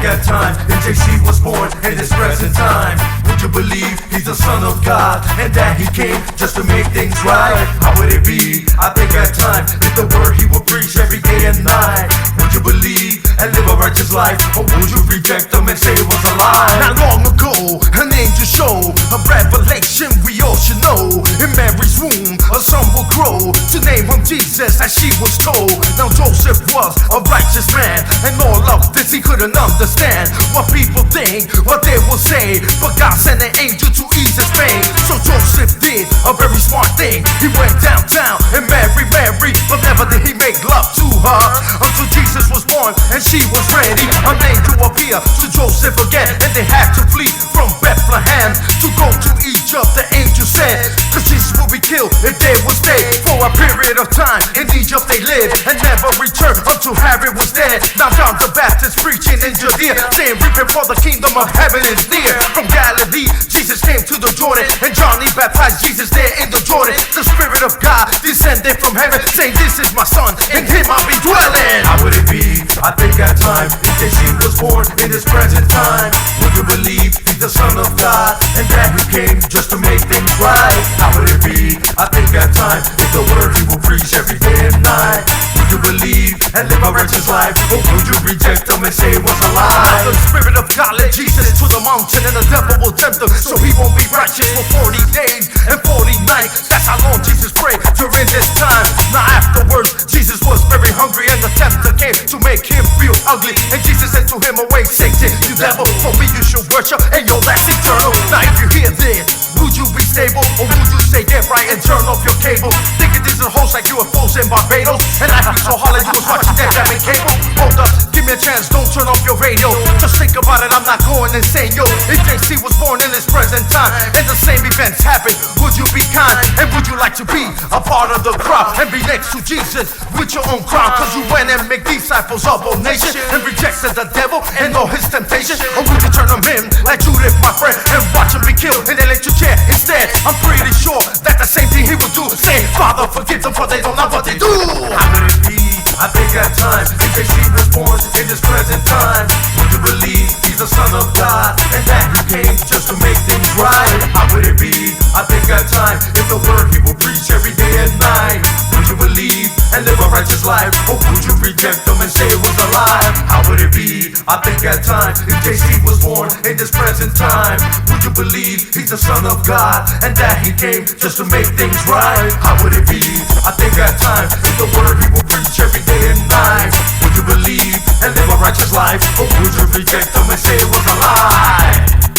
think at time that JC was born in his present time. Would you believe he's the Son of God and that he came just to make things right? How would it be? I think at time that the word he will preach every day and night. Would you believe and live a righteous life, or would you reject him and say it was a lie? Not long ago, an angel showed a revelation we all should know. In Mary's womb, a son will grow to name him Jesus, as she was told. Now Joseph was a righteous man, and all of this he couldn't understand. What people think, what they will say, but God sent an angel to ease his pain. So Joseph did a very smart thing. He went downtown and married Mary, but never did he make love to her until Jesus was born and she was ready. An angel appeared to Joseph again, and they had to flee from Bethlehem to go to Egypt. The angel said, cause Jesus will be killed if they will stay. For a period of time in Egypt they lived and never returned until Herod was dead. Now John the Baptist preaching in Judea, saying, repent for the kingdom of heaven is near. From Galilee Jesus came to the Jordan, and John he baptized Jesus there in the Jordan. The Spirit of God descended from heaven, saying, this is my son, in him I'll be dwelling. How would it be? I think at time that she was born in his present time. Would you believe he's the Son of God and that he came just to make things right? How would it be? I think at time that the word he will preach every day and night. Would you believe and live a righteous life, or would you reject him and say it was a lie? The Spirit of God led Jesus to the mountain, and the devil will tempt him so he won't be righteous for 40 days and 40 nights. That's how long Jesus prayed during this time. Now afterwards Jesus was very hungry, and the tempter came to make him feel ugly. And Jesus said to him, away Satan, you devil, for me you should worship and your last eternal. Now if you hear this, would you be stable, or would you say get right and turn off your cable? Thinking this is a host like UFOs in Barbados, and life be so hard like you was watching that damn cable. Hold up, give me a chance, don't turn off your radio. Just think about it, I'm not going insane, yo. If JC was born in his present time and the same events happened, would you be kind, and would you like to be a part of the crowd and be next to Jesus with your own crown? Cause you went and make disciples of all nations and rejected the devil and all his temptation. Or would you turn him in like Judith, my friend, and watch him be killed and then let you chair instead? I'm pretty sure that the same thing he would do, saying, Father, forgive them for they don't know what they do. How would it be? I think at time that she was born in his present time. Would you believe he's the Son of God and that he came just to make things right? How would it be? I think at time if the word he will preach every day and night. Would you believe and live a righteous life, or would you reject him and say it was a lie? How would it be? I think at time if JC was born in this present time. Would you believe he's the Son of God and that he came just to make things right? How would it be? I think at time if the word he will preach every day and night. Would you believe and live a righteous life, or would you reject him and say it was a lie?